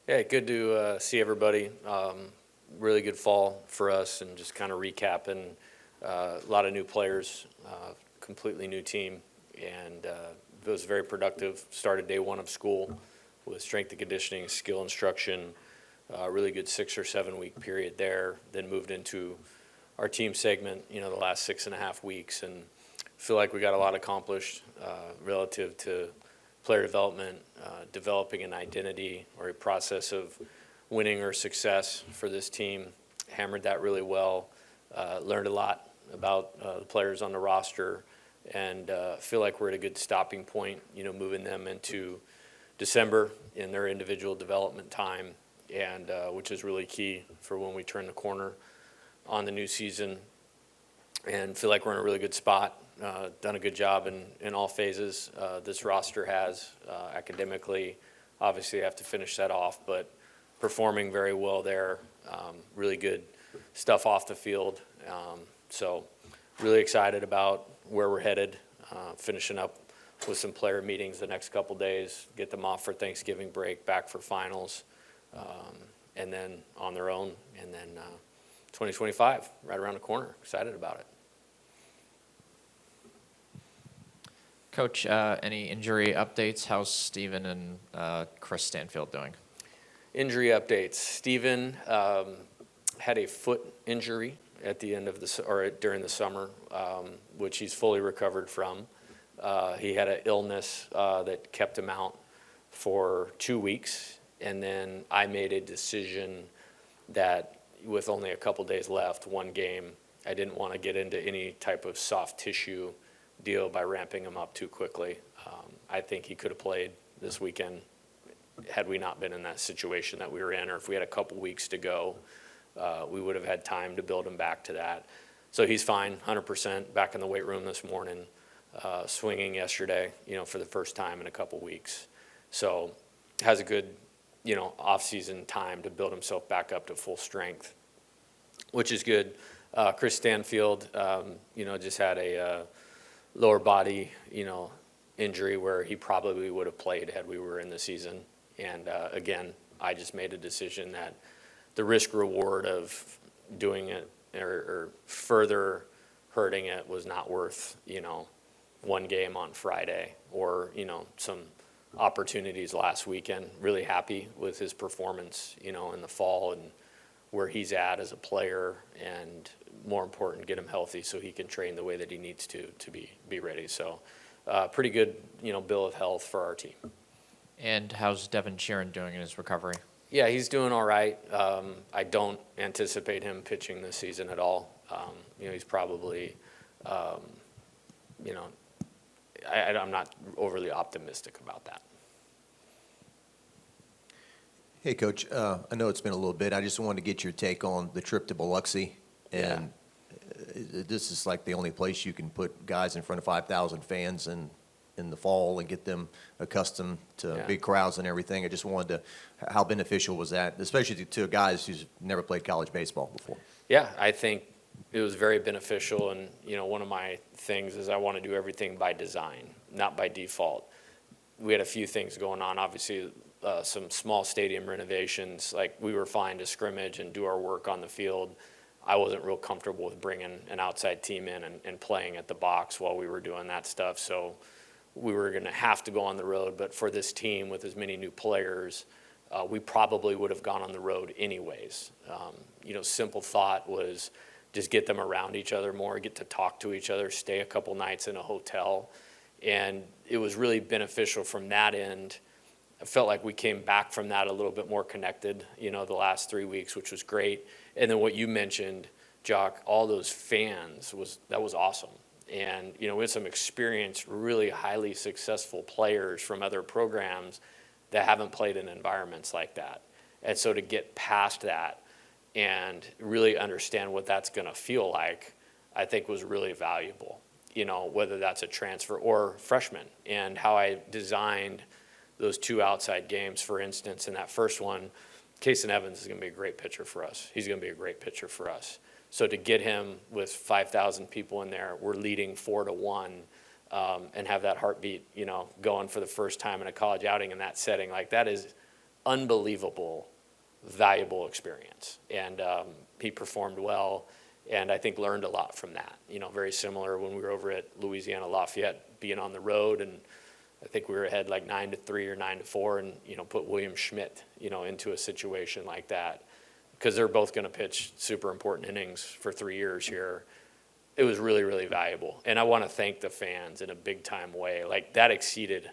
Yeah, good to see everybody. Really good fall for us, and just kind of recapping a lot of new players, completely new team, and it was very productive. Started day one of school with strength and conditioning, skill instruction, really good 6 or 7 week period there. Then moved into our team segment, the last 6.5 weeks, and feel like we got a lot accomplished relative to player development, developing an identity or a process of winning or success for this team. Hammered that really well. Learned a lot about the players on the roster, and feel like we're at a good stopping point, moving them into December in their individual development time, and which is really key for when we turn the corner on the new season. And feel like we're in a really good spot. Done a good job in all phases. This roster has academically, obviously have to finish that off, but performing very well there. Really good stuff off the field. So really excited about where we're headed. Finishing up with some player meetings the next couple days, get them off for Thanksgiving break, back for finals, and then on their own. And then 2025, right around the corner. Excited about it. Coach, any injury updates? How's Steven and Chris Stanfield doing? Injury updates. Steven had a foot injury at the end of during the summer, which he's fully recovered from. He had an illness that kept him out for 2 weeks, and then I made a decision that with only a couple days left, one game, I didn't want to get into any type of soft tissue deal by ramping him up too quickly. I think he could have played this weekend had we not been in that situation that we were in, or if we had a couple weeks to go, we would have had time to build him back to that. So he's fine, 100%, back in the weight room this morning, swinging yesterday, for the first time in a couple weeks. So has a good, off-season time to build himself back up to full strength, which is good. Chris Stanfield, just had a lower body, injury where he probably would have played had we were in the season. And again, I just made a decision that the risk reward of doing it or further hurting it was not worth, one game on Friday or, some opportunities last weekend. Really happy with his performance, in the fall and where he's at as a player, and more important, get him healthy so he can train the way that he needs to be ready. So pretty good, bill of health for our team. And how's Devin Sheeran doing in his recovery? Yeah, he's doing all right. I don't anticipate him pitching this season at all. He's probably, I'm not overly optimistic about that. Hey, Coach. I know it's been a little bit. I just wanted to get your take on the trip to Biloxi. And this is like the only place you can put guys in front of 5,000 fans in the fall and get them accustomed to big crowds and everything. I just wanted to, how beneficial was that, especially to guys who's never played college baseball before? Yeah, I think it was very beneficial. And, one of my things is I want to do everything by design, not by default. We had a few things going on, obviously. Some small stadium renovations, like we were fine to scrimmage and do our work on the field. I wasn't real comfortable with bringing an outside team in and playing at the box while we were doing that stuff. So we were going to have to go on the road. But for this team with as many new players, we probably would have gone on the road anyways. Simple thought was just get them around each other more, get to talk to each other, stay a couple nights in a hotel. And it was really beneficial from that end. I felt like we came back from that a little bit more connected, the last 3 weeks, which was great. And then what you mentioned, Jock, all those fans, that was awesome. And, we had some experienced, really highly successful players from other programs that haven't played in environments like that. And so to get past that and really understand what that's going to feel like, I think was really valuable, whether that's a transfer or freshman. And how I designed those 2 outside games, for instance, in that first one, Kason Evans is going to be a great pitcher for us. He's going to be a great pitcher for us. So to get him with 5,000 people in there, we're leading 4-1, and have that heartbeat, going for the first time in a college outing in that setting, like that is unbelievable, valuable experience. And he performed well, and I think learned a lot from that. Very similar when we were over at Louisiana Lafayette, being on the road, and I think we were ahead like 9-3 or 9-4, and put William Schmidt, into a situation like that, because they're both going to pitch super important innings for 3 years here. It was really, really valuable, and I want to thank the fans in a big time way. Like, that exceeded,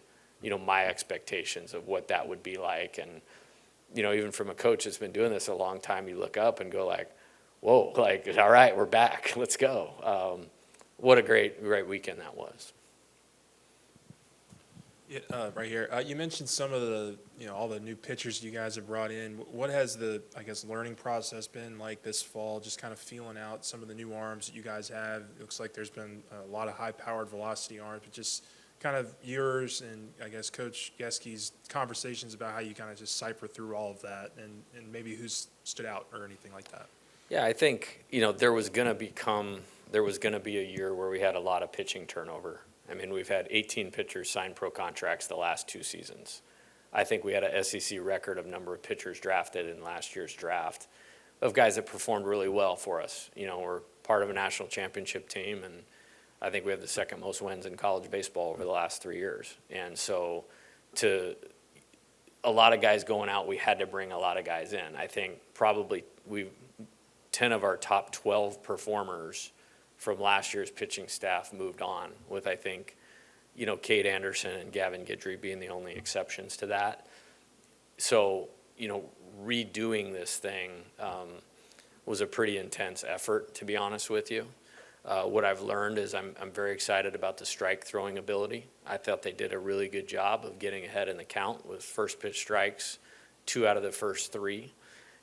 my expectations of what that would be like. And even from a coach that's been doing this a long time, you look up and go like, whoa, like, all right, we're back, let's go. What a great weekend that was. Yeah, right here. You mentioned some of the, all the new pitchers you guys have brought in. What has the, learning process been like this fall? Just kind of feeling out some of the new arms that you guys have. It looks like there's been a lot of high-powered velocity arms, but just kind of yours and Coach Yeski's conversations about how you kind of just cipher through all of that, and maybe who's stood out or anything like that. Yeah, I think there was going to be a year where we had a lot of pitching turnover. I mean, we've had 18 pitchers sign pro contracts the last 2 seasons. I think we had a SEC record of number of pitchers drafted in last year's draft of guys that performed really well for us. We're part of a national championship team, and I think we have the second most wins in college baseball over the last 3 years. And so to a lot of guys going out, we had to bring a lot of guys in. I think probably 10 of our top 12 performers from last year's pitching staff moved on, with, I think, Cade Anderson and Gavin Guidry being the only exceptions to that. So, redoing this thing was a pretty intense effort, to be honest with you. What I've learned is I'm very excited about the strike throwing ability. I thought they did a really good job of getting ahead in the count with first pitch strikes, 2 out of the first 3.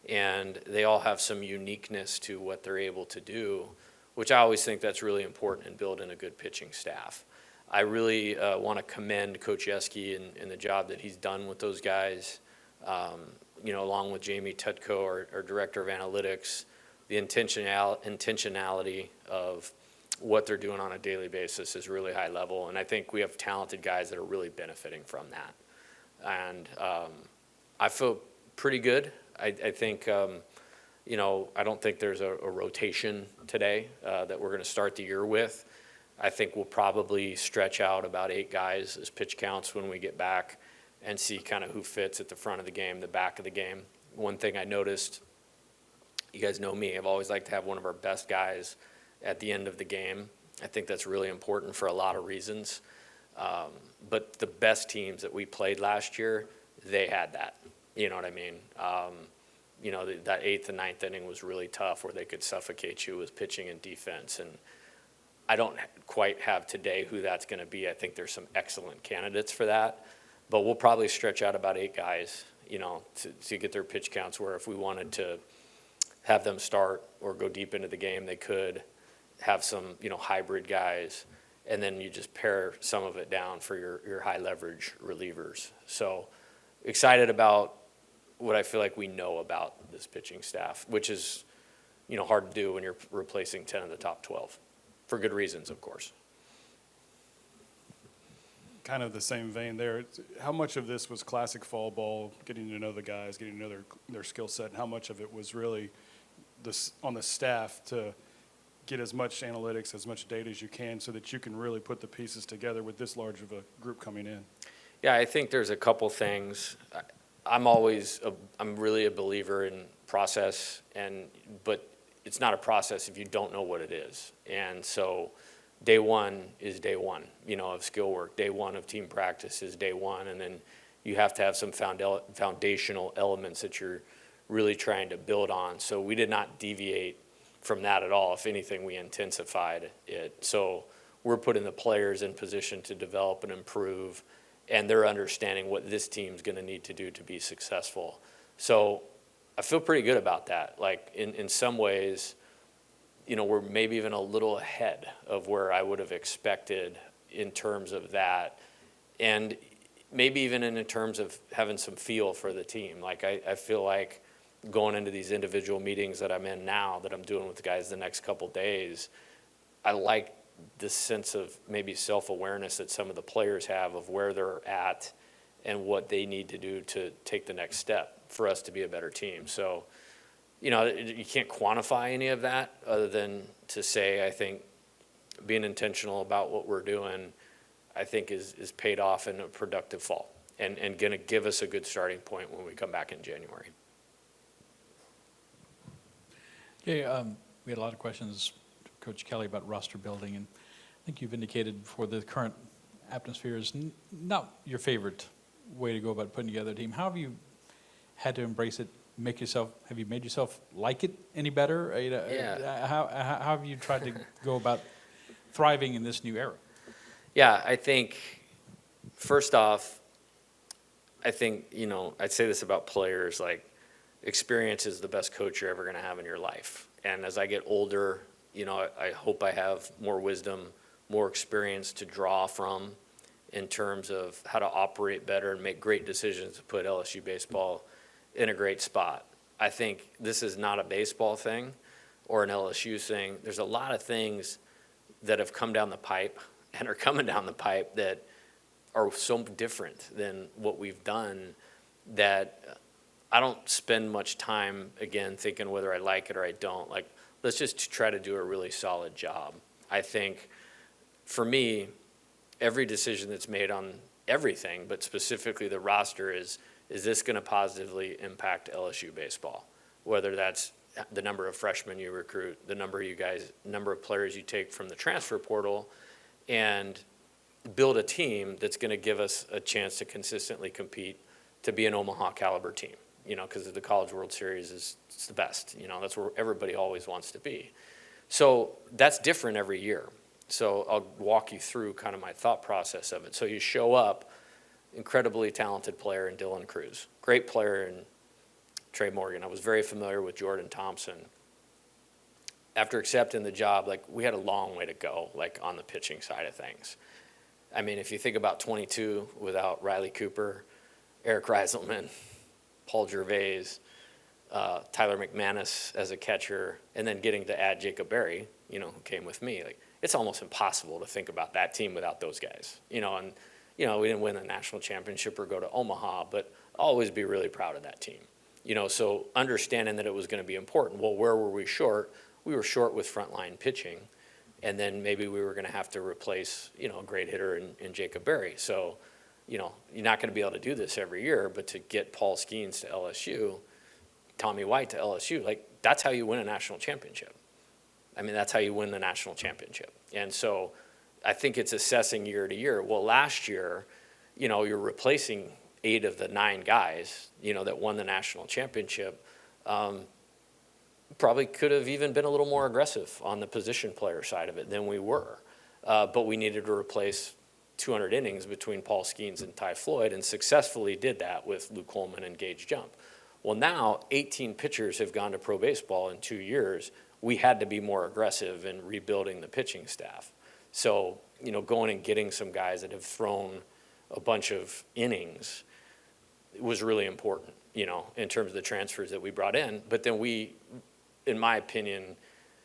And they all have some uniqueness to what they're able to do, which I always think that's really important in building a good pitching staff. I really want to commend Coach Yeski in the job that he's done with those guys, along with Jamie Tutko, our Director of Analytics. The intentionality of what they're doing on a daily basis is really high level, and I think we have talented guys that are really benefiting from that. And I feel pretty good. I think I don't think there's a rotation today that we're going to start the year with. I think we'll probably stretch out about 8 guys as pitch counts when we get back and see kind of who fits at the front of the game, the back of the game. One thing I noticed, you guys know me, I've always liked to have one of our best guys at the end of the game. I think that's really important for a lot of reasons. But the best teams that we played last year, they had that. You know what I mean? That 8th and 9th inning was really tough, where they could suffocate you with pitching and defense. And I don't quite have today who that's going to be. I think there's some excellent candidates for that. But we'll probably stretch out about 8 guys, to get their pitch counts, where if we wanted to have them start or go deep into the game, they could have some, hybrid guys. And then you just pare some of it down for your high leverage relievers. So excited about what I feel like we know about this pitching staff, which is, hard to do when you're replacing 10 of the top 12, for good reasons, of course. Kind of the same vein there. How much of this was classic fall ball, getting to know the guys, getting to know their skill set, and how much of it was really on the staff to get as much analytics, as much data as you can, so that you can really put the pieces together with this large of a group coming in? Yeah, I think there's a couple things. I'm really a believer in process, but it's not a process if you don't know what it is. And so day one is day one, of skill work. Day one of team practice is day one, and then you have to have some foundational elements that you're really trying to build on. So we did not deviate from that at all. If anything, we intensified it. So we're putting the players in position to develop and improve, and they're understanding what this team's going to need to do to be successful. So I feel pretty good about that. Like in some ways, we're maybe even a little ahead of where I would have expected in terms of that, and maybe even in terms of having some feel for the team. Like I feel like going into these individual meetings that I'm in now, that I'm doing with the guys the next couple days, I like this sense of maybe self-awareness that some of the players have of where they're at and what they need to do to take the next step for us to be a better team. So, you know, you can't quantify any of that other than to say, I think being intentional about what we're doing, I think is paid off in a productive fall and going to give us a good starting point when we come back in January. Yeah, we had a lot of questions, Coach Kelly, about roster building, and I think you've indicated before the current atmosphere is not your favorite way to go about putting together a team. How have you had to embrace it, have you made yourself like it any better? Yeah. How have you tried to go about thriving in this new era? Yeah, I think, first off, I think, you know, I'd say this about players, like, experience is the best coach you're ever going to have in your life. And as I get older, you know, I hope I have more wisdom, more experience to draw from in terms of how to operate better and make great decisions to put LSU baseball in a great spot. I think this is not a baseball thing or an LSU thing. There's a lot of things that have come down the pipe and are coming down the pipe that are so different than what we've done that I don't spend much time, again, thinking whether I like it or I don't. Like, let's just try to do a really solid job. I think, for me, every decision that's made on everything, but specifically the roster, is this going to positively impact LSU baseball? Whether that's the number of freshmen you recruit, the number of players you take from the transfer portal, and build a team that's going to give us a chance to consistently compete to be an Omaha caliber team. You know, because the College World Series is the best. You know, that's where everybody always wants to be. So that's different every year. So I'll walk you through kind of my thought process of it. So you show up, incredibly talented player in Dylan Cruz, great player in Trey Morgan. I was very familiar with Jordan Thompson. After accepting the job, like, we had a long way to go, like, on the pitching side of things. I mean, if you think about 22 without Riley Cooper, Eric Reiselman, Paul Gervais, Tyler McManus as a catcher, and then getting to add Jacob Berry, you know, who came with me. Like, it's almost impossible to think about that team without those guys. You know, and, you know, we didn't win the national championship or go to Omaha, but I'll always be really proud of that team. You know, so understanding that it was going to be important. Well, where were we short? We were short with frontline pitching, and then maybe we were going to have to replace, you know, a great hitter in Jacob Berry. So, you know, you're not going to be able to do this every year, but to get Paul Skeens to LSU, Tommy White to LSU, like, that's how you win a national championship. I mean, that's how you win the national championship. And so I think it's assessing year to year. Well, last year, you know, you're replacing 8 of the 9 guys, you know, that won the national championship. Probably could have even been a little more aggressive on the position player side of it than we were. But we needed to replace 200 innings between Paul Skeens and Ty Floyd, and successfully did that with Luke Coleman and Gage Jump. Well, now 18 pitchers have gone to pro baseball in 2 years. We had to be more aggressive in rebuilding the pitching staff. So, you know, going and getting some guys that have thrown a bunch of innings was really important, you know, in terms of the transfers that we brought in. But then we, in my opinion,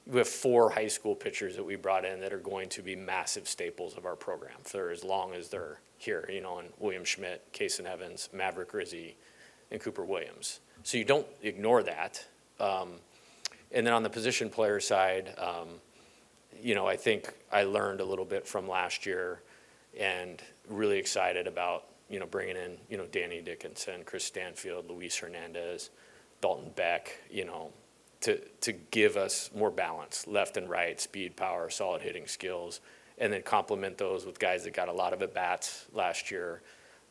we have 4 high school pitchers that we brought in that are going to be massive staples of our program for as long as they're here, you know, and William Schmidt, Kason Evans, Maverick Rizzi, and Cooper Williams. So you don't ignore that. And then on the position player side, you know, I think I learned a little bit from last year and really excited about, you know, bringing in, you know, Danny Dickinson, Chris Stanfield, Luis Hernandez, Dalton Beck, you know, to give us more balance, left and right, speed, power, solid hitting skills, and then complement those with guys that got a lot of at-bats last year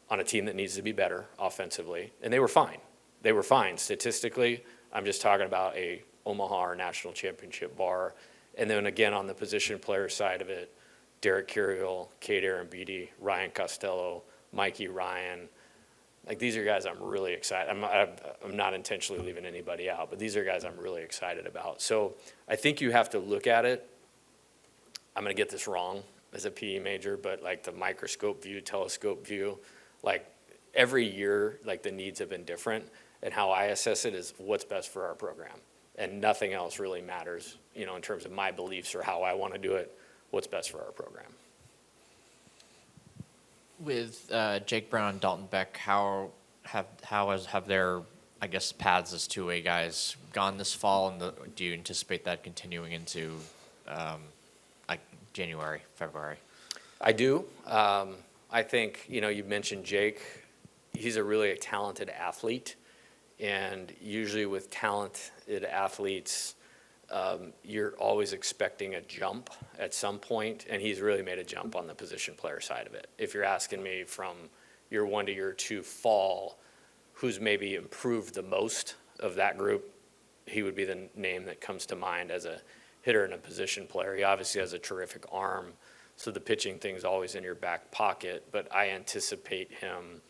on a team that needs to be better offensively. And they were fine. They were fine statistically. I'm just talking about a Omaha or national championship bar. And then again, on the position player side of it, Derek Curiel, Kate Arambidi, Ryan Costello, Mikey Ryan. Like, these are guys I'm really excited. I'm not intentionally leaving anybody out, but these are guys I'm really excited about. So I think you have to look at it. I'm going to get this wrong as a PE major, but like the microscope view, telescope view, like every year, like the needs have been different. And how I assess it is what's best for our program. And nothing else really matters, you know, in terms of my beliefs or how I want to do it, what's best for our program. With Jake Brown and Dalton Beck, how have their, I guess, paths as two-way guys gone this fall, and do you anticipate that continuing into like January, February? I do. I think, you mentioned Jake. He's a really talented athlete. And usually with talented athletes, you're always expecting a jump at some point, and he's really made a jump on the position player side of it. If you're asking me from year 1 to year 2 fall, who's maybe improved the most of that group, he would be the name that comes to mind as a hitter and a position player. He obviously has a terrific arm, so the pitching thing's always in your back pocket, but I anticipate him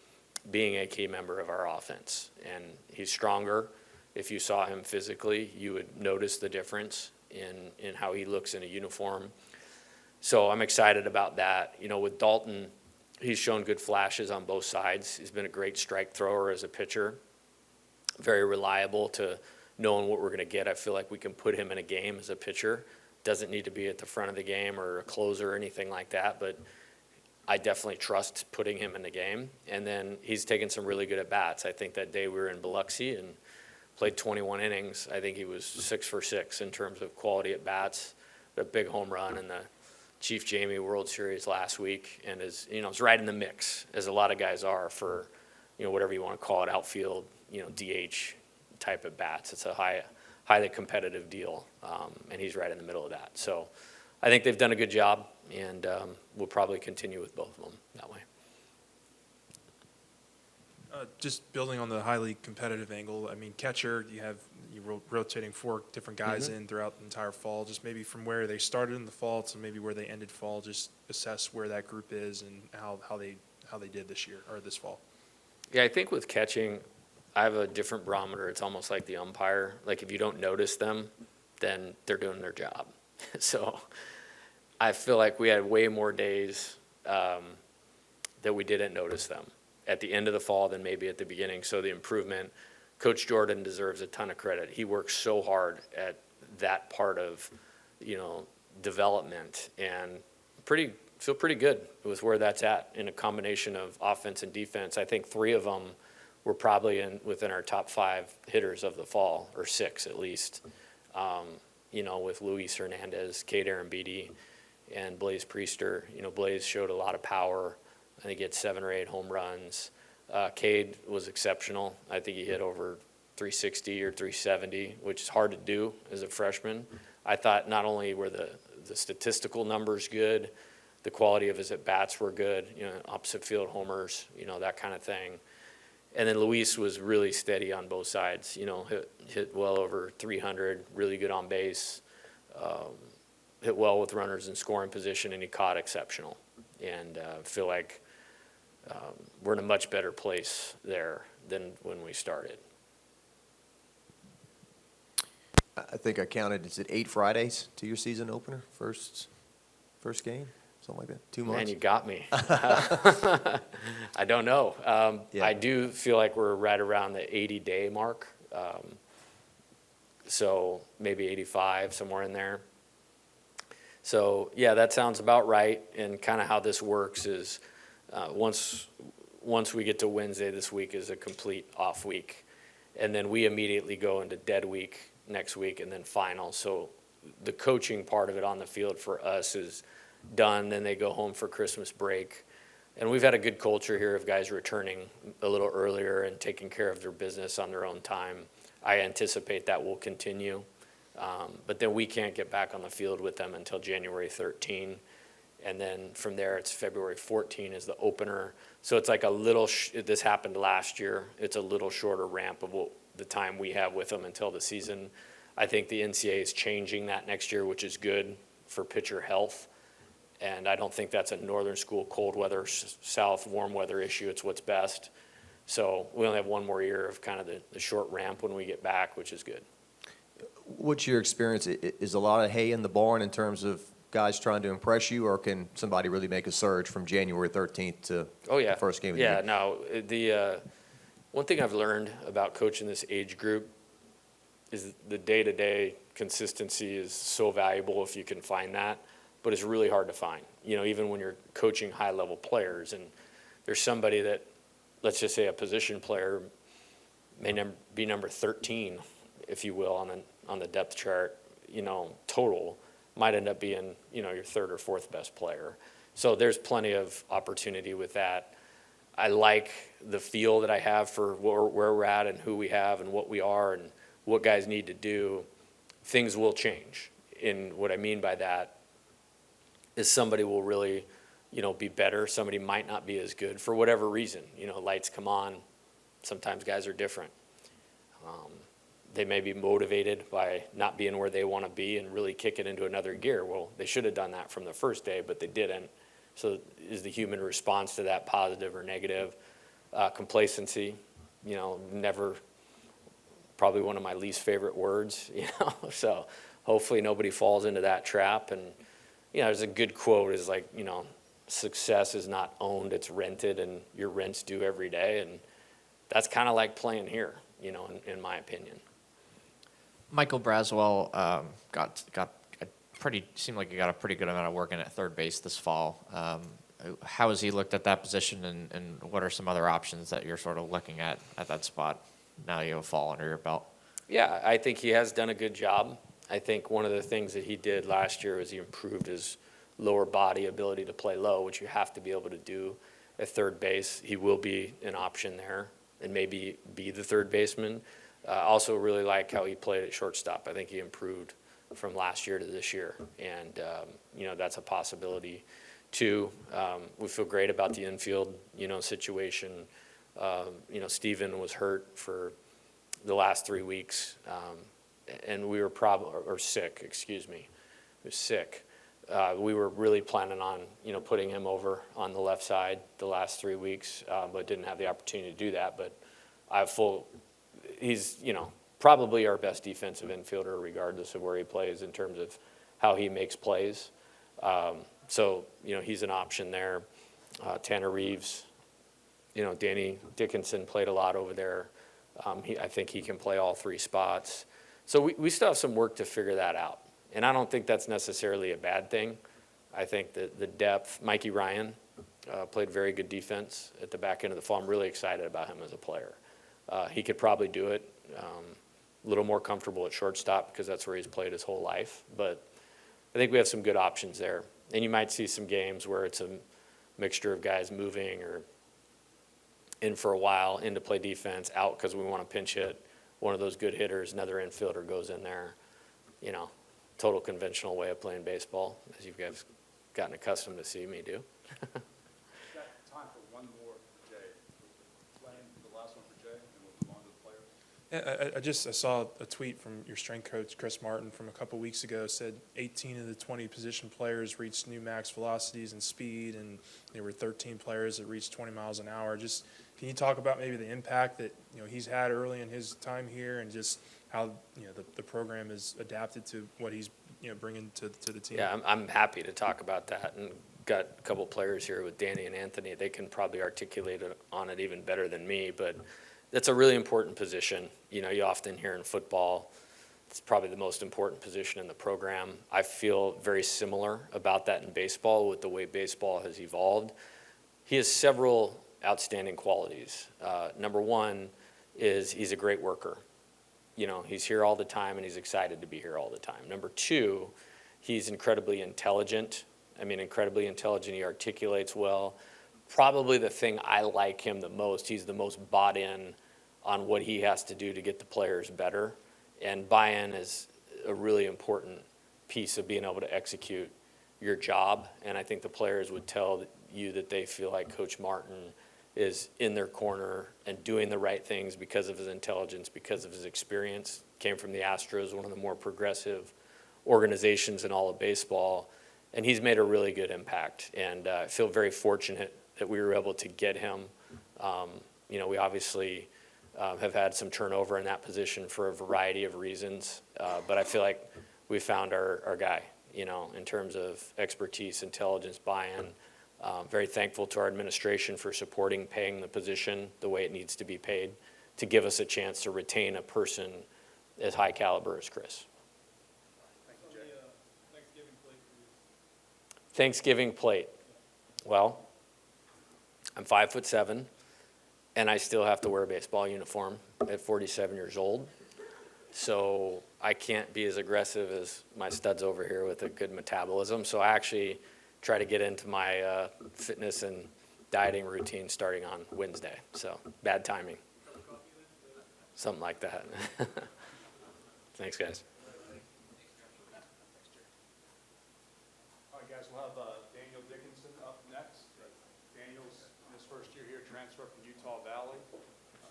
being a key member of our offense. And he's stronger. If you saw him physically, you would notice the difference in how he looks in a uniform. So I'm excited about that. With Dalton, he's shown good flashes on both sides. He's been a great strike thrower as a pitcher, very reliable to knowing what we're going to get. I feel like we can put him in a game as a pitcher. Doesn't need to be at the front of the game or a closer or anything like that, but I definitely trust putting him in the game. And then he's taken some really good at-bats. I think that day we were in Biloxi and played 21 innings. I think he was 6 for 6 in terms of quality at-bats. A big home run in the Chief Jamie World Series last week, and is right in the mix, as a lot of guys are for, whatever you want to call it, outfield, DH type at-bats. It's a highly competitive deal, and he's right in the middle of that. So I think they've done a good job, and we'll probably continue with both of them that way. Just building on the highly competitive angle, I mean, catcher, you're rotating 4 different guys in throughout the entire fall. Just maybe from where they started in the fall to maybe where they ended fall, just assess where that group is and how they did this year or this fall. Yeah, I think with catching, I have a different barometer. It's almost like the umpire. Like if you don't notice them, then they're doing their job. So I feel like we had way more days that we didn't notice them at the end of the fall than maybe at the beginning. So the improvement, Coach Jordan deserves a ton of credit. He works so hard at that part of, development, and feel pretty good with where that's at in a combination of offense and defense. I think 3 of them were probably within our top 5 hitters of the fall, or 6 at least. With Luis Hernandez, Cade Arambidi, and Blaze Priester. Blaze showed a lot of power. I think he had 7 or 8 home runs. Cade was exceptional. I think he hit over 360 or 370, which is hard to do as a freshman. I thought not only were the statistical numbers good, the quality of his at-bats were good, opposite field homers, that kind of thing. And then Luis was really steady on both sides, hit well over 300, really good on base, hit well with runners in scoring position, and he caught exceptional. And feel like we're in a much better place there than when we started. I think I counted, is it 8 Fridays to your season opener? First game? Something like that? 2 months? Man, you got me. I don't know. Yeah. I do feel like we're right around the 80-day mark. So maybe 85, somewhere in there. So, yeah, that sounds about right. And kind of how this works is once we get to Wednesday, this week is a complete off week. And then we immediately go into dead week next week and then final. So the coaching part of it on the field for us is done. Then they go home for Christmas break. And we've had a good culture here of guys returning a little earlier and taking care of their business on their own time. I anticipate that will continue. But then we can't get back on the field with them until January 13. And then from there, it's February 14 is the opener. So it's like a little, this happened last year. It's a little shorter ramp of the time we have with them until the season. I think the NCAA is changing that next year, which is good for pitcher health. And I don't think that's a northern school cold weather, south warm weather issue. It's what's best. So we only have 1 more year of kind of the short ramp when we get back, which is good. What's your experience? Is a lot of hay in the barn in terms of guys trying to impress you, or can somebody really make a surge from January 13th to the first game of the year? No. The one thing I've learned about coaching this age group is the day-to-day consistency is so valuable if you can find that, but it's really hard to find. Even when you're coaching high-level players, and there's somebody that, let's just say a position player may be number 13, if you will, on the depth chart, total, might end up being, your third or fourth best player. So there's plenty of opportunity with that. I like the feel that I have for where we're at and who we have and what we are and what guys need to do. Things will change. And what I mean by that is somebody will really, be better. Somebody might not be as good for whatever reason. Lights come on. Sometimes guys are different. They may be motivated by not being where they want to be and really kick it into another gear. Well, they should have done that from the first day, but they didn't. So is the human response to that positive or negative? Complacency, never, probably one of my least favorite words, So hopefully nobody falls into that trap. And, there's a good quote is like, success is not owned, it's rented, and your rent's due every day. And that's kind of like playing here, in my opinion. Michael Braswell seemed like he got a pretty good amount of work in at third base this fall. How has he looked at that position, and what are some other options that you're sort of looking at that spot now you have a fall under your belt? Yeah, I think he has done a good job. I think one of the things that he did last year was he improved his lower body ability to play low, which you have to be able to do at third base. He will be an option there and maybe be the third baseman. Also really like how he played at shortstop. I think he improved from last year to this year, and that's a possibility too. We feel great about the infield, situation. Steven was hurt for the last 3 weeks, and we were sick. Excuse me, he was sick. We were really planning on putting him over on the left side the last 3 weeks, but didn't have the opportunity to do that. But he's probably our best defensive infielder regardless of where he plays in terms of how he makes plays. So he's an option there. Tanner Reeves, Danny Dickinson played a lot over there. I think he can play all three spots. So we still have some work to figure that out. And I don't think that's necessarily a bad thing. I think that the depth, Mikey Ryan played very good defense at the back end of the fall. I'm really excited about him as a player. He could probably do it a little more comfortable at shortstop because that's where he's played his whole life. But I think we have some good options there. And you might see some games where it's a mixture of guys moving or in for a while, in to play defense, out because we want to pinch hit. One of those good hitters, another infielder goes in there. Total conventional way of playing baseball, as you guys gotten accustomed to see me do. Got time for one more for Jay. The last one for Jay, and we'll move on to the players. I saw a tweet from your strength coach, Chris Martin, from a couple weeks ago, said 18 of the 20 position players reached new max velocities and speed, and there were 13 players that reached 20 miles an hour. Just can you talk about maybe the impact that he's had early in his time here, and just how the program is adapted to what he's bringing to the team? Yeah, I'm happy to talk about that, and got a couple players here with Danny and Anthony. They can probably articulate on it even better than me, but that's a really important position. You often hear in football, it's probably the most important position in the program. I feel very similar about that in baseball with the way baseball has evolved. He has several outstanding qualities. Number one is he's a great worker. He's here all the time and he's excited to be here all the time. Number two, he's incredibly intelligent. Incredibly intelligent. He articulates well. Probably the thing I like him the most, he's the most bought in on what he has to do to get the players better. And buy-in is a really important piece of being able to execute your job. And I think the players would tell you that they feel like Coach Martin is in their corner and doing the right things because of his intelligence, because of his experience. Came from the Astros, one of the more progressive organizations in all of baseball. And he's made a really good impact. And I feel very fortunate that we were able to get him. We obviously have had some turnover in that position for a variety of reasons. But I feel like we found our guy, in terms of expertise, intelligence, buy-in. Very thankful to our administration for supporting paying the position the way it needs to be paid to give us a chance to retain a person as high caliber as Chris. Thanksgiving plate. Well, I'm 5'7", and I still have to wear a baseball uniform at 47 years old. So I can't be as aggressive as my studs over here with a good metabolism. So I actually try to get into my fitness and dieting routine starting on Wednesday. So bad timing. Something like that. Thanks, guys. All right, guys, we'll have Daniel Dickinson up next. Daniel's in his first year here, transfer from Utah Valley,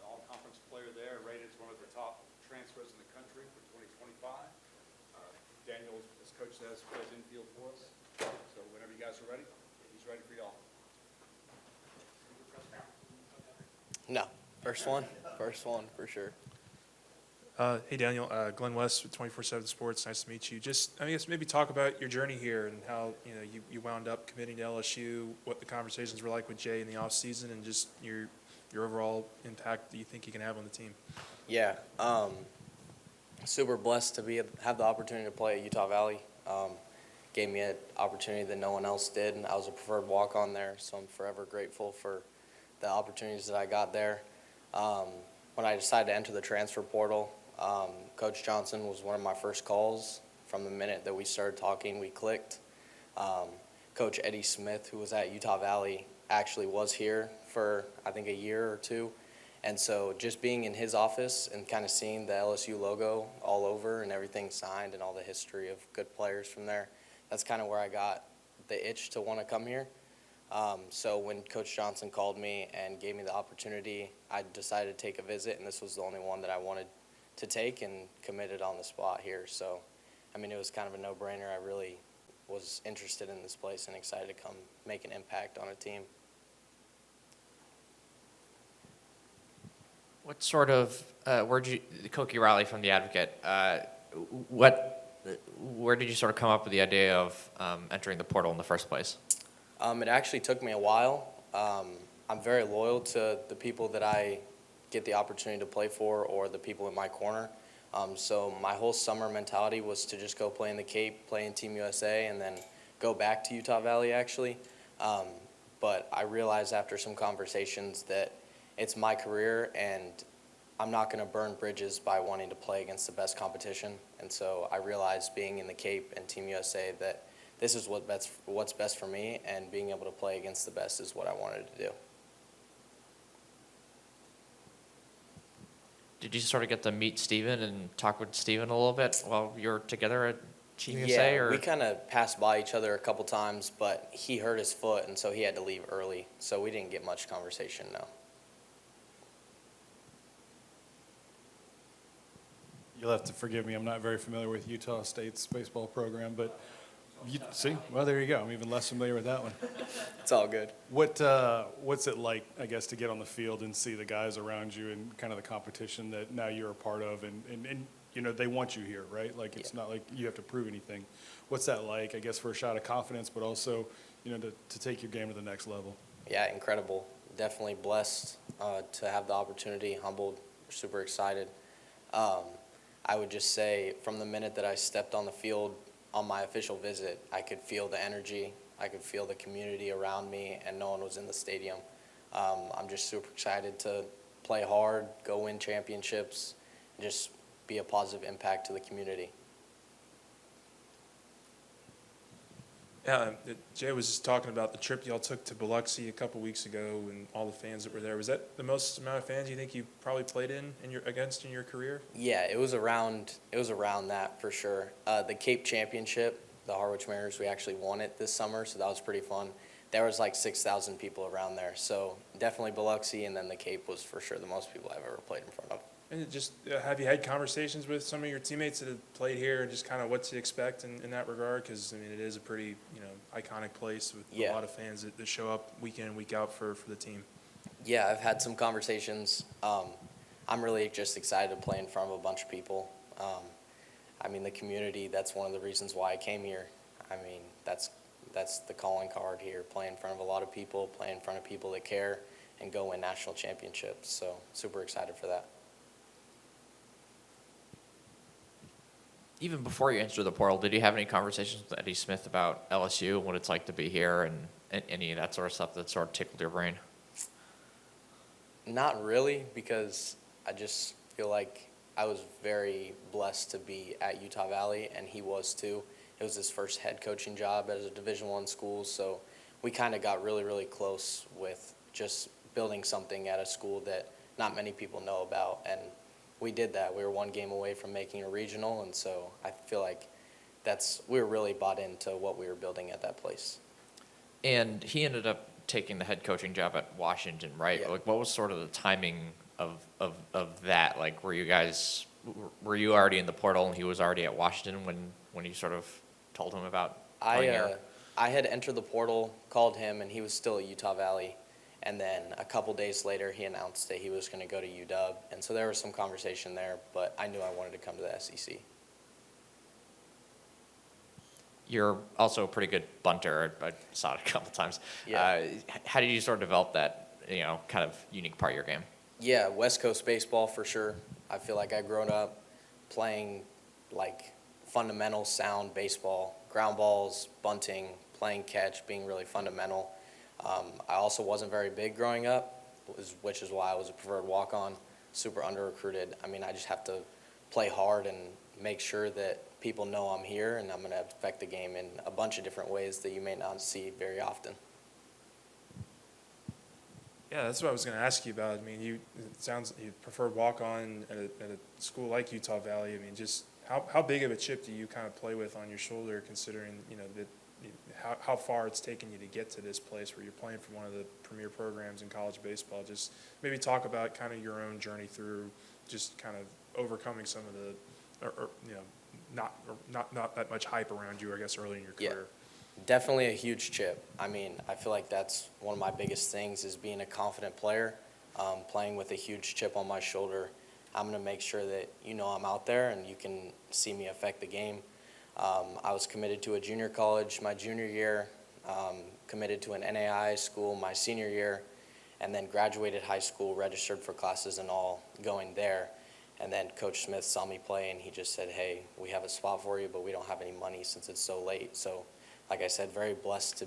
all-conference player there, rated as one of the top transfers in the country for 2025. Daniel, as coach says, plays infield for us. So whenever you guys are ready, he's ready for y'all. No, first one for sure. Hey, Daniel, Glenn West with 24/7 Sports. Nice to meet you. Just, I guess, maybe talk about your journey here and how, you wound up committing to LSU, what the conversations were like with Jay in the offseason, and just your overall impact that you think you can have on the team. Yeah, super blessed to have the opportunity to play at Utah Valley. Gave me an opportunity that no one else did, and I was a preferred walk-on there, so I'm forever grateful for the opportunities that I got there. When I decided to enter the transfer portal, Coach Johnson was one of my first calls. From the minute that we started talking, we clicked. Coach Eddie Smith, who was at Utah Valley, actually was here for, I think, a year or two. And so just being in his office and kind of seeing the LSU logo all over and everything signed and all the history of good players from there, that's kind of where I got the itch to want to come here. So when Coach Johnson called me and gave me the opportunity, I decided to take a visit, and this was the only one that I wanted to take, and committed on the spot here. So, I mean, it was kind of a no-brainer. I really was interested in this place and excited to come make an impact on a team. What sort of, Koki Riley from The Advocate, where did you sort of come up with the idea of entering the portal in the first place? It actually took me a while. I'm very loyal to the people that I get the opportunity to play for, or the people in my corner. So my whole summer mentality was to just go play in the Cape, play in Team USA, and then go back to Utah Valley, actually. But I realized after some conversations that it's my career, and I'm not going to burn bridges by wanting to play against the best competition. And so I realized, being in the Cape and Team USA, that this is what's best for me, and being able to play against the best is what I wanted to do. Did you sort of get to meet Steven and talk with Steven a little bit while you were together at Team USA? Yeah, or? we kind of passed by each other a couple times, but he hurt his foot, and so he had to leave early. So we didn't get much conversation, no. You'll have to forgive me, I'm not very familiar with Utah State's baseball program, but see, well, there you go. I'm even less familiar with that one. It's all good. What's it like, I guess, to get on the field and see the guys around you and kind of the competition that now you're a part of, and they want you here, right? Like, it's not like you have to prove anything. What's that like, I guess, for a shot of confidence, but also, to take your game to the next level? Yeah, incredible. Definitely blessed to have the opportunity, humbled, super excited. I would just say, from the minute that I stepped on the field on my official visit, I could feel the energy, I could feel the community around me, and no one was in the stadium. I'm just super excited to play hard, go win championships, and just be a positive impact to the community. Yeah, Jay was just talking about the trip y'all took to Biloxi a couple weeks ago, and all the fans that were there. Was that the most amount of fans you think you probably played against in your career? Yeah, it was around that for sure. The Cape Championship, the Harwich Mariners, we actually won it this summer, so that was pretty fun. There was like 6,000 people around there, so definitely Biloxi, and then the Cape was for sure the most people I've ever played in front of. And just have you had conversations with some of your teammates that have played here, and just kind of what to expect in that regard? Because, I mean, it is a pretty, iconic place with a lot of fans that show up week in and week out for the team. Yeah, I've had some conversations. I'm really just excited to play in front of a bunch of people. I mean, the community, that's one of the reasons why I came here. I mean, that's the calling card here, play in front of a lot of people, play in front of people that care, and go win national championships. So super excited for that. Even before you entered the portal, did you have any conversations with Eddie Smith about LSU and what it's like to be here, and any of that sort of stuff that sort of tickled your brain? Not really, because I just feel like I was very blessed to be at Utah Valley, and he was too. It was his first head coaching job at a Division I school, so we kind of got really, really close with just building something at a school that not many people know about, and we did that. We were one game away from making a regional, and so I feel like we were really bought into what we were building at that place. And he ended up taking the head coaching job at Washington, right? Yeah. Like, what was sort of the timing of that? Like, were you already in the portal and he was already at Washington when you sort of told him about playing here? I had entered the portal, called him, and he was still at Utah Valley. And then a couple days later, he announced that he was going to go to UW. And so there was some conversation there, but I knew I wanted to come to the SEC. You're also a pretty good bunter. I saw it a couple times. Yeah. How did you sort of develop that, kind of unique part of your game? Yeah, West Coast baseball for sure. I feel like I grown up playing like fundamental sound baseball, ground balls, bunting, playing catch, being really fundamental. I also wasn't very big growing up, which is why I was a preferred walk-on, super under-recruited. I mean, I just have to play hard and make sure that people know I'm here, and I'm going to affect the game in a bunch of different ways that you may not see very often. Yeah, that's what I was going to ask you about. I mean, it sounds you prefer walk-on at a school like Utah Valley. I mean, just how big of a chip do you kind of play with on your shoulder, considering that how far it's taken you to get to this place where you're playing for one of the premier programs in college baseball? Just maybe talk about kind of your own journey through just kind of overcoming some of the, not that much hype around you, I guess, early in your Yeah. career. Definitely a huge chip. I mean, I feel like that's one of my biggest things is being a confident player, playing with a huge chip on my shoulder. I'm going to make sure that I'm out there and you can see me affect the game. I was committed to a junior college my junior year, committed to an NAI school my senior year, and then graduated high school, registered for classes and all, going there. And then Coach Smith saw me play, and he just said, hey, we have a spot for you, but we don't have any money since it's so late. So, like I said, very blessed to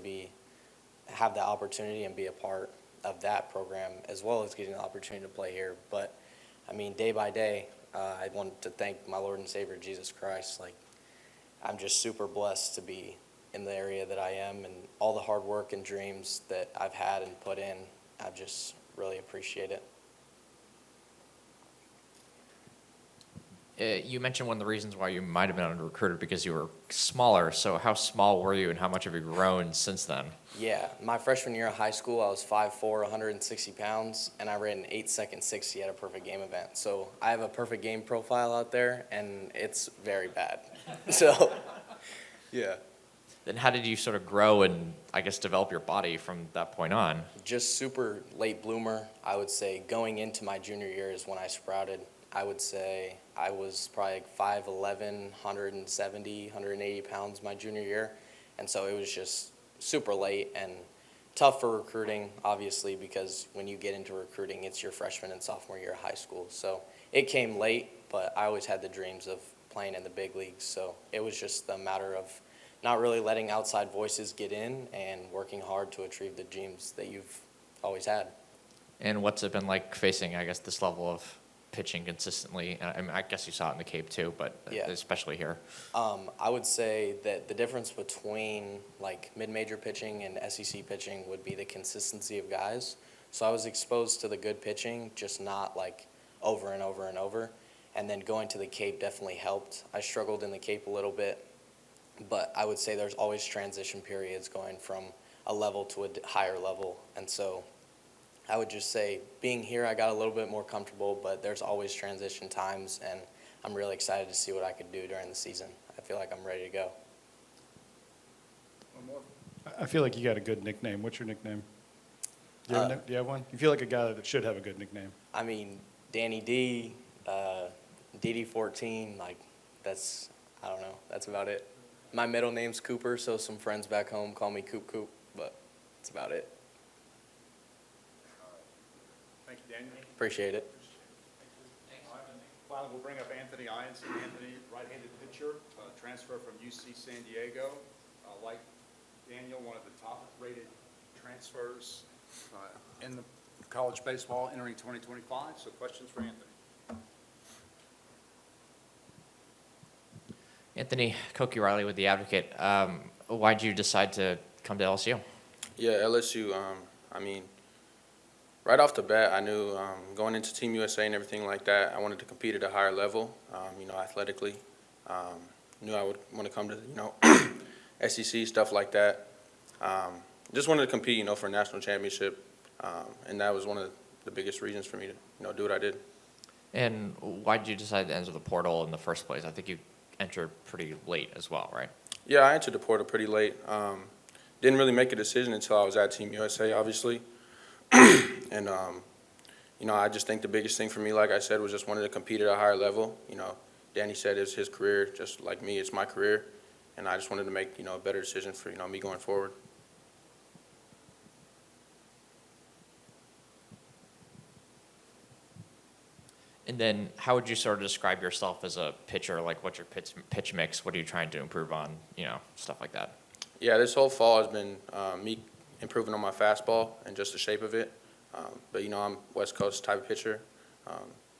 have the opportunity and be a part of that program, as well as getting the opportunity to play here. But, I mean, day by day, I want to thank my Lord and Savior, Jesus Christ. Like, I'm just super blessed to be in the area that I am, and all the hard work and dreams that I've had and put in, I just really appreciate it. You mentioned one of the reasons why you might have been under-recruited because you were smaller. So how small were you, and how much have you grown since then? Yeah, my freshman year of high school, I was 5'4", 160 pounds, and I ran an 8-second 60 at a perfect game event. So I have a perfect game profile out there, and it's very bad. So, yeah. Then how did you sort of grow and, I guess, develop your body from that point on? Just super late bloomer, I would say. Going into my junior year is when I sprouted. I would say I was probably 5'11", 170, 180 pounds my junior year. And so it was just super late and tough for recruiting, obviously, because when you get into recruiting, it's your freshman and sophomore year of high school. So it came late, but I always had the dreams of playing in the big leagues. So it was just a matter of not really letting outside voices get in and working hard to achieve the dreams that you've always had. And what's it been like facing, I guess, this level of pitching consistently? I mean, I guess you saw it in the Cape too, but Yeah. especially here. I would say that the difference between like mid-major pitching and SEC pitching would be the consistency of guys. So I was exposed to the good pitching, just not like over and over and over. And then going to the Cape definitely helped. I struggled in the Cape a little bit, but I would say there's always transition periods going from a level to a higher level. And so I would just say being here, I got a little bit more comfortable, but there's always transition times, and I'm really excited to see what I could do during the season. I feel like I'm ready to go. I feel like you got a good nickname. What's your nickname? Do you have one? You feel like a guy that should have a good nickname. I mean, Danny D, DD14, like that's, I don't know, that's about it. My middle name's Cooper, so some friends back home call me Coop Coop, but that's about it. Thank you, Daniel. Appreciate it. Finally, we'll bring up Anthony Eyanson. Anthony, right-handed pitcher, transfer from UC San Diego. Like Daniel, one of the top-rated transfers in college baseball entering 2025. So questions for Anthony? Anthony, Koki Riley with The Advocate. Why'd you decide to come to LSU? Yeah, LSU, I mean, right off the bat, I knew going into Team USA and everything like that, I wanted to compete at a higher level, athletically. Knew I would want to come to, SEC, stuff like that. Just wanted to compete, for a national championship, and that was one of the biggest reasons for me to, do what I did. And why did you decide to enter the portal in the first place? I think you entered pretty late as well, right? Yeah, I entered the portal pretty late. Didn't really make a decision until I was at Team USA, obviously. And, I just think the biggest thing for me, like I said, was just wanted to compete at a higher level. Danny said it's his career, just like me, it's my career. And I just wanted to make, a better decision for, me going forward. And then how would you sort of describe yourself as a pitcher? Like, what's your pitch mix? What are you trying to improve on? Stuff like that. Yeah, this whole fall has been me improving on my fastball and just the shape of it. But, I'm West Coast type of pitcher.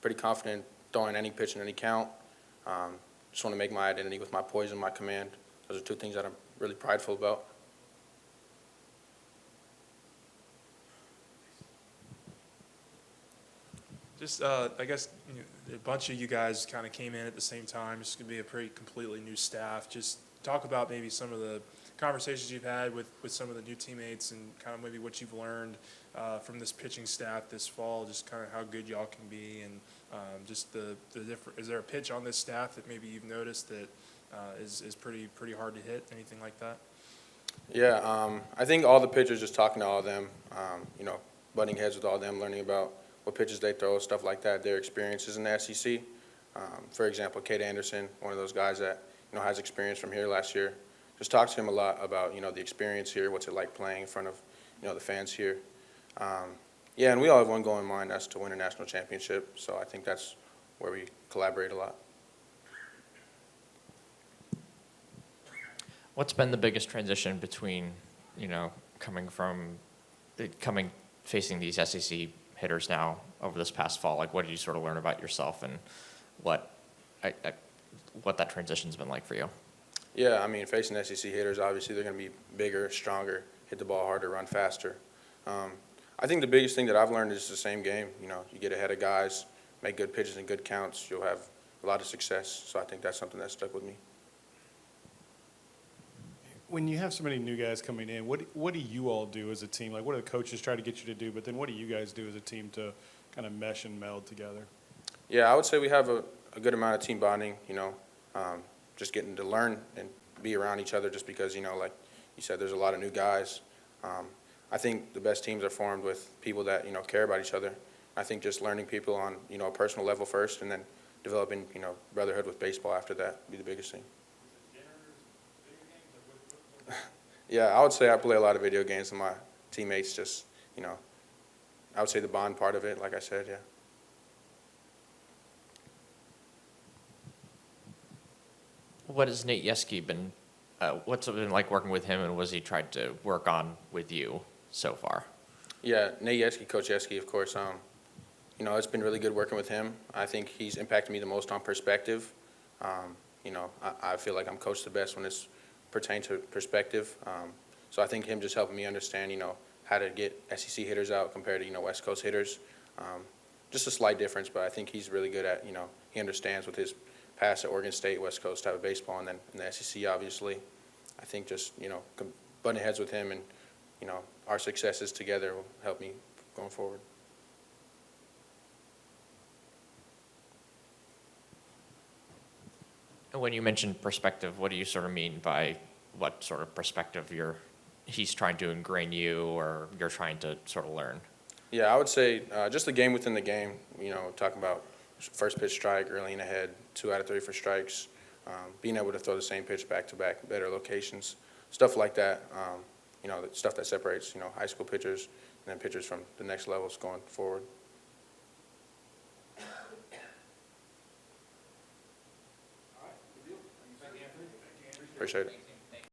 Pretty confident throwing any pitch in any count. Just want to make my identity with my poise and my command. Those are two things that I'm really prideful about. Just, I guess, a bunch of you guys kind of came in at the same time. It's going to be a pretty completely new staff. Just talk about maybe some of the conversations you've had with some of the new teammates and kind of maybe what you've learned from this pitching staff this fall, just kind of how good y'all can be, and just the different. Is there a pitch on this staff that maybe you've noticed that is pretty hard to hit? Anything like that? Yeah, I think all the pitchers, just talking to all of them, butting heads with all of them, learning about what pitches they throw, stuff like that, their experiences in the SEC. For example, Kate Anderson, one of those guys that has experience from here last year. Just talked to him a lot about the experience here, what's it like playing in front of the fans here. Yeah, and we all have one goal in mind, that's to win a national championship. So I think that's where we collaborate a lot. What's been the biggest transition between, facing these SEC hitters now over this past fall? Like, what did you sort of learn about yourself, and what that transition's been like for you? Yeah, I mean, facing SEC hitters, obviously they're going to be bigger, stronger, hit the ball harder, run faster. I think the biggest thing that I've learned is the same game. You get ahead of guys, make good pitches and good counts, you'll have a lot of success. So I think that's something that stuck with me. When you have so many new guys coming in, what do you all do as a team? Like, what do the coaches try to get you to do? But then what do you guys do as a team to kind of mesh and meld together? Yeah, I would say we have a good amount of team bonding, just getting to learn and be around each other just because, like you said, there's a lot of new guys. I think the best teams are formed with people that, care about each other. I think just learning people on, a personal level first and then developing, brotherhood with baseball after that would be the biggest thing. Yeah, I would say I play a lot of video games with my teammates, just, I would say the bond part of it, like I said, yeah. What has Nate Yeske been, what's it been like working with him, and what has he tried to work on with you so far? Yeah, Nate Yeske, Coach Yeske, of course, it's been really good working with him. I think he's impacted me the most on perspective. I feel like I'm coached the best when it's pertained to perspective. So I think him just helping me understand, how to get SEC hitters out compared to, West Coast hitters. Just a slight difference, but I think he's really good at, he understands with his past at Oregon State, West Coast type of baseball, and then in the SEC, obviously. I think just, butting heads with him and, our successes together will help me going forward. And when you mention perspective, what do you sort of mean by what sort of perspective he's trying to ingrain you, or you're trying to sort of learn? Yeah, I would say just the game within the game, talking about first pitch strike, early and ahead, 2 out of 3 for strikes, being able to throw the same pitch back-to-back, better locations, stuff like that, the stuff that separates, high school pitchers and then pitchers from the next levels going forward. Appreciate it.